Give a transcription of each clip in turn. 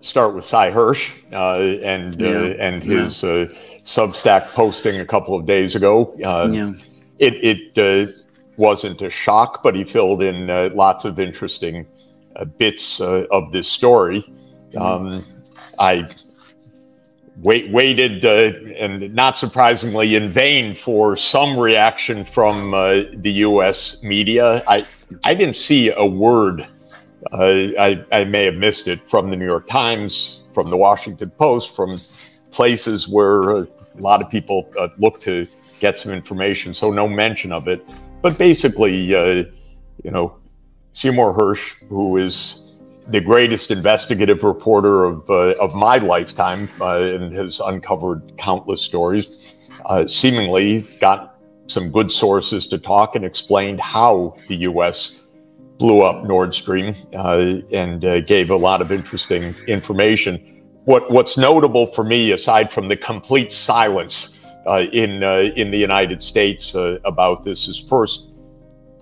start with Cy Hirsch and his Substack posting a couple of days ago. It wasn't a shock, but he filled in lots of interesting bits of this story. I waited, and not surprisingly in vain, for some reaction from the U.S. media. I didn't see a word. I may have missed it from the New York Times, from the Washington Post, from places where a lot of people look to get some information. So no mention of it. But basically, you know, Seymour Hersh, who is the greatest investigative reporter of my lifetime and has uncovered countless stories, seemingly got some good sources to talk and explained how the U.S. blew up Nord Stream and gave a lot of interesting information. What's notable for me, aside from the complete silence in the United States about this, is first,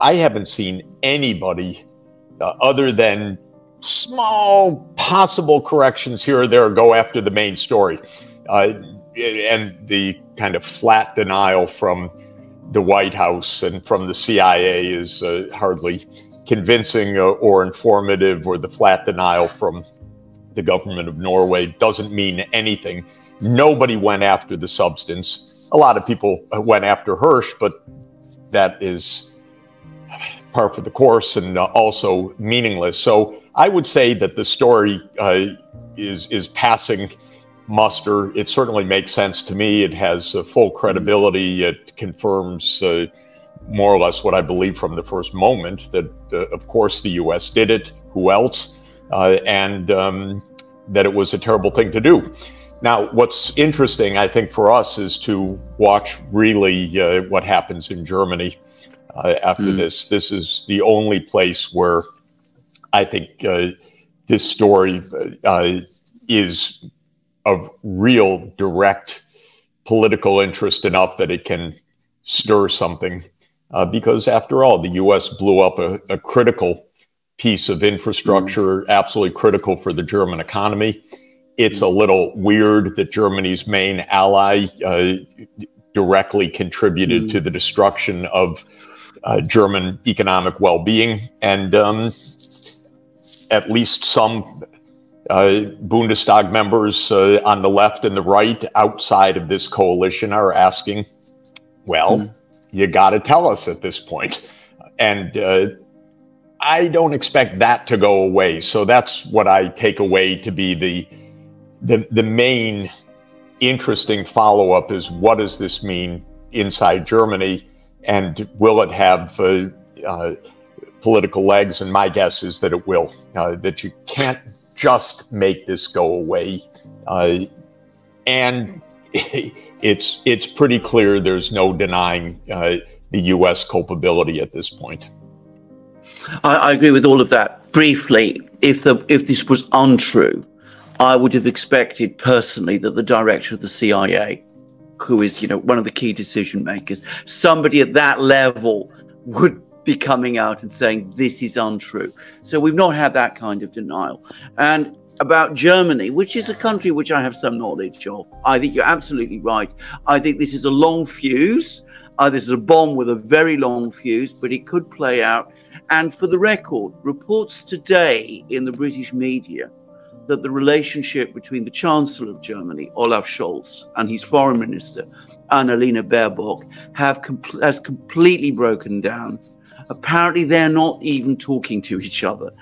I haven't seen anybody other than small possible corrections here or there go after the main story. And the kind of flat denial from the White House and from the CIA is hardly convincing or informative, or the flat denial from the government of Norway doesn't mean anything. Nobody went after the substance. A lot of people went after Hersh, but that is par for the course and also meaningless. So I would say that the story is passing muster. It certainly makes sense to me. It has full credibility. It confirms more or less what I believe from the first moment, that of course the U.S. did it. Who else? And that it was a terrible thing to do. Now, what's interesting, I think, for us is to watch really what happens in Germany after this. This is the only place where I think this story is of real direct political interest enough that it can stir something. Because after all, the U.S. blew up a critical piece of infrastructure, absolutely critical for the German economy. It's a little weird that Germany's main ally directly contributed to the destruction of German economic well-being. And at least some Bundestag members on the left and the right outside of this coalition are asking, well, you got to tell us at this point. And I don't expect that to go away. So that's what I take away to be the main interesting follow-up, is what does this mean inside Germany, and will it have political legs? And my guess is that it will, that you can't just make this go away. And it's pretty clear there's no denying the U.S. culpability at this point. I agree with all of that. Briefly, if this was untrue, I would have expected personally that the director of the CIA, who is, one of the key decision makers, somebody at that level would be coming out and saying this is untrue. So we've not had that kind of denial. And about Germany, which is a country which I have some knowledge of, I think you're absolutely right. I think this is a long fuse. This is a bomb with a very long fuse, but it could play out. And for the record, reports today in the British media that the relationship between the Chancellor of Germany, Olaf Scholz, and his Foreign Minister, Annalena Baerbock, has completely broken down. Apparently, they're not even talking to each other.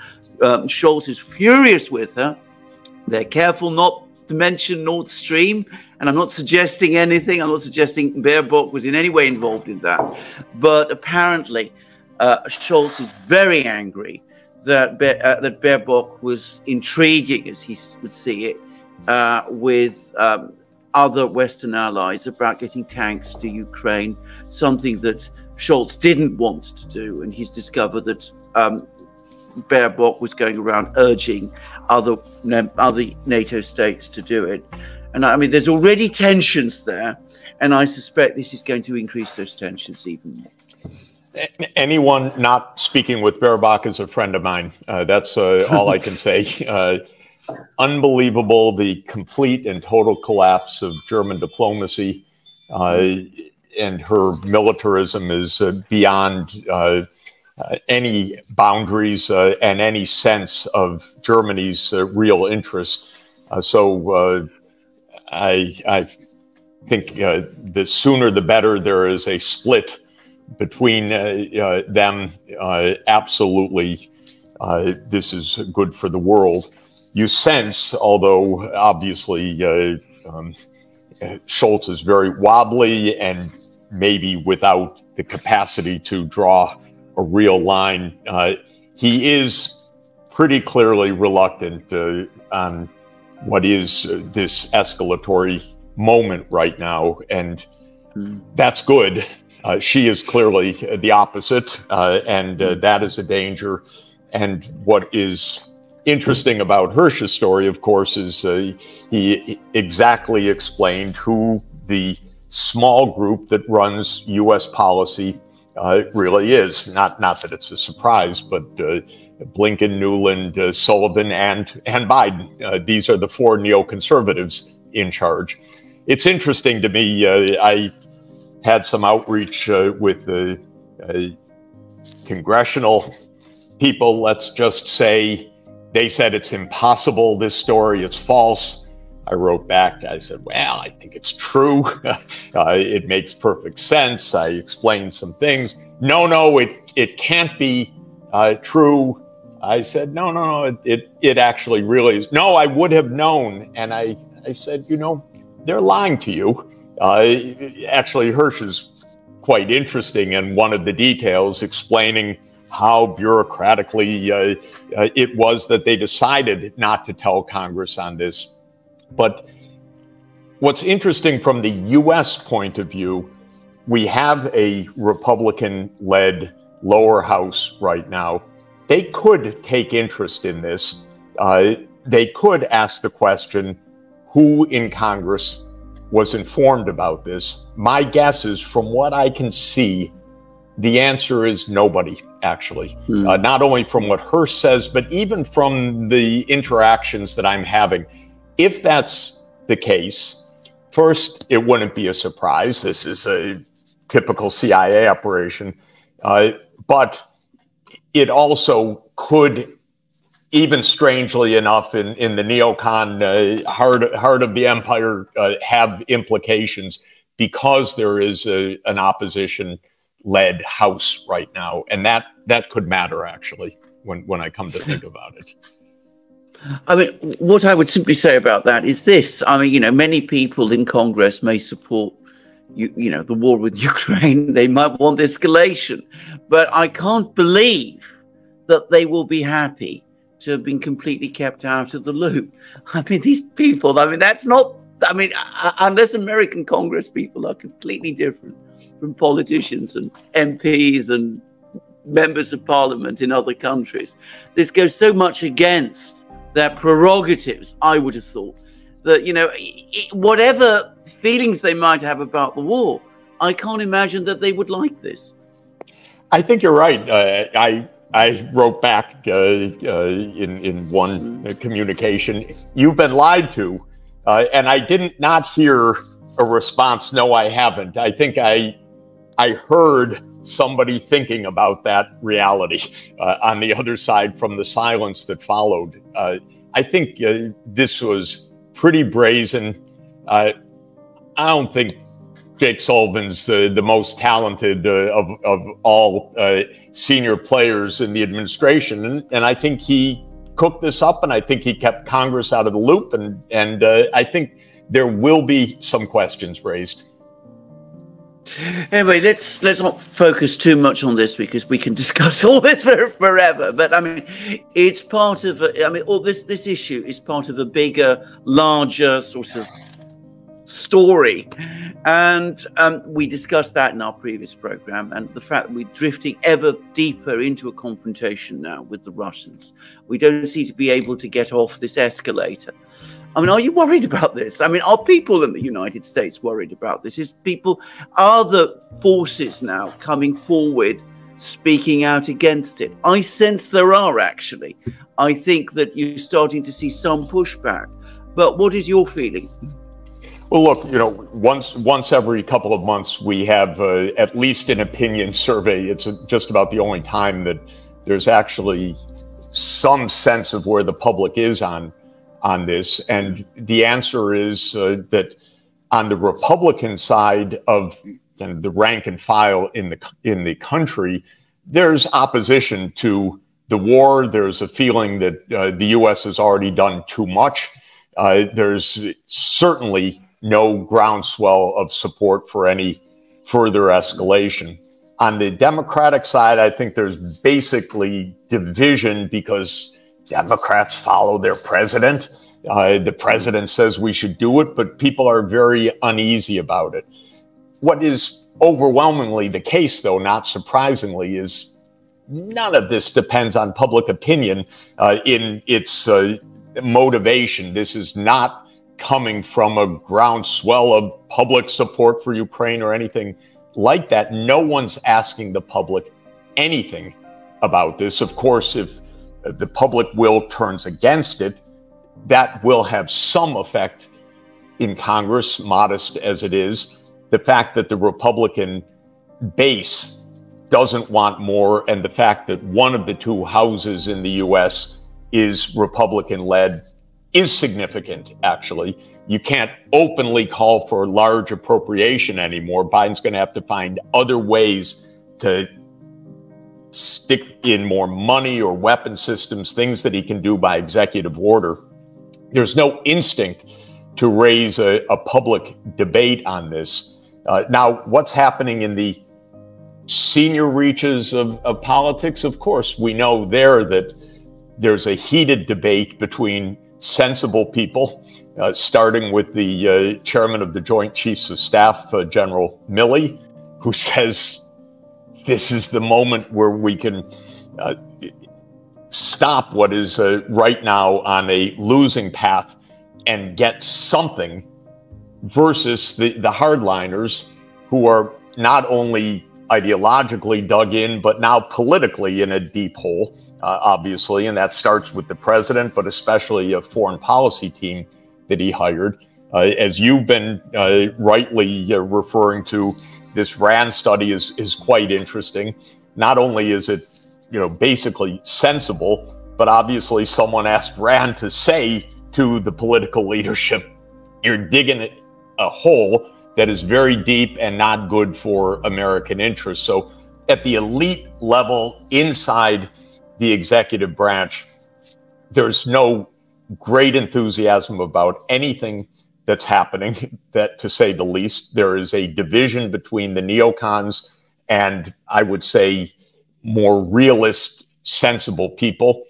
Scholz is furious with her. They're careful not to mention Nord Stream, and I'm not suggesting anything. I'm not suggesting Baerbock was in any way involved in that. But apparently, Scholz is very angry that Baerbock was intriguing, as he would see it, with other Western allies about getting tanks to Ukraine, something that Scholz didn't want to do. And he's discovered that Baerbock was going around urging other NATO states to do it. And I mean, there's already tensions there, and I suspect this is going to increase those tensions even more. Anyone not speaking with Baerbock is a friend of mine. That's all I can say. unbelievable, the complete and total collapse of German diplomacy, and her militarism is beyond any boundaries and any sense of Germany's real interest. So I think the sooner the better. There is a split between them. Absolutely, this is good for the world. You sense, although obviously Scholz is very wobbly and maybe without the capacity to draw a real line, he is pretty clearly reluctant on what is this escalatory moment right now, and that's good. She is clearly the opposite, and that is a danger. And what is interesting about Hirsch's story, of course, is he exactly explained who the small group that runs U.S. policy really is. Not that it's a surprise, but Blinken, Nuland, Sullivan, and Biden. These are the four neoconservatives in charge. It's interesting to me. I had some outreach with the congressional people. Let's just say they said it's impossible, this story, it's false. I wrote back, I said, well, I think it's true. It makes perfect sense. I explained some things. No, it can't be true. I said, no, it actually really is. No, I would have known. And I said, they're lying to you. Actually, Hirsch is quite interesting in one of the details, explaining how bureaucratically it was that they decided not to tell Congress on this. But what's interesting from the U.S. point of view, we have a Republican-led lower house right now. They could take interest in this. They could ask the question, who in Congress was informed about this? My guess is, from what I can see, the answer is nobody, actually. Not only from what Hirsch says, but even from the interactions that I'm having. If that's the case, first, it wouldn't be a surprise. This is a typical CIA operation. But it also could, even strangely enough, in the neocon heart of the empire, have implications, because there is an opposition-led house right now. And that could matter, actually, when I come to think about it. I mean, what I would simply say about that is this. I mean, many people in Congress may support, the war with Ukraine. They might want escalation. But I can't believe that they will be happy to have been completely kept out of the loop. I mean, these people, that's not, unless American Congress people are completely different from politicians and MPs and members of parliament in other countries. This goes so much against their prerogatives, I would have thought, that, whatever feelings they might have about the war, I can't imagine that they would like this. I think you're right. I wrote back in one communication, you've been lied to. And I did not hear a response, no, I haven't. I think I heard somebody thinking about that reality on the other side from the silence that followed. I think this was pretty brazen. I don't think Jake Sullivan's the most talented of all senior players in the administration. And I think he cooked this up, and I think he kept Congress out of the loop. And I think there will be some questions raised. Anyway, let's not focus too much on this, because we can discuss all this forever. But I mean, it's part of all this issue is part of a bigger, larger sort of story, and we discussed that in our previous program, and the fact that we're drifting ever deeper into a confrontation now with the Russians. We don't seem to be able to get off this escalator. I mean, are you worried about this? I mean, are people in the United States worried about this? Are the forces now coming forward speaking out against it. I sense there are, actually. I think that you're starting to see some pushback. But what is your feeling? Well, look, once every couple of months, we have at least an opinion survey. It's just about the only time that there's actually some sense of where the public is on this. And the answer is that on the Republican side of the rank and file in the country, there's opposition to the war. There's a feeling that the U.S. has already done too much. There's certainly no groundswell of support for any further escalation. On the Democratic side, I think there's basically division because Democrats follow their president. The president says we should do it, but people are very uneasy about it. What is overwhelmingly the case, though, not surprisingly, is none of this depends on public opinion in its motivation. This is not coming from a groundswell of public support for Ukraine or anything like that. No one's asking the public anything about this. Of course, if the public will turns against it, that will have some effect in Congress, modest as it is. The fact that the Republican base doesn't want more, and the fact that one of the two houses in the U.S. is Republican-led is significant, actually. You can't openly call for large appropriation anymore. Biden's going to have to find other ways to stick in more money or weapon systems, things that he can do by executive order. There's no instinct to raise a public debate on this. Now, what's happening in the senior reaches of politics? Of course, we know there that there's a heated debate between sensible people, starting with the chairman of the Joint Chiefs of Staff, General Milley, who says this is the moment where we can stop what is right now on a losing path and get something, versus the hardliners who are not only ideologically dug in, but now politically in a deep hole, obviously. And that starts with the president, but especially a foreign policy team that he hired. As you've been rightly referring to, this RAND study is quite interesting. Not only is it, basically sensible, but obviously someone asked RAND to say to the political leadership, you're digging a hole that is very deep and not good for American interests. So at the elite level inside the executive branch, there's no great enthusiasm about anything that's happening, that to say the least. There is a division between the neocons and, I would say, more realist, sensible people.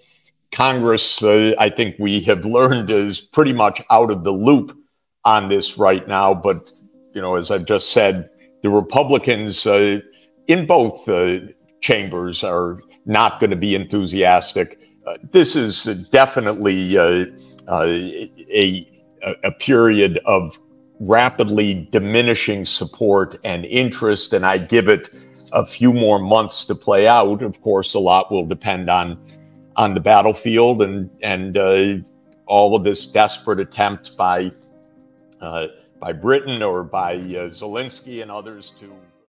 Congress, I think we have learned, is pretty much out of the loop on this right now. But, as I've just said, the Republicans in both chambers are not going to be enthusiastic. This is definitely a period of rapidly diminishing support and interest, and I'd give it a few more months to play out. Of course, a lot will depend on the battlefield and all of this desperate attempt by Britain or by Zelensky and others to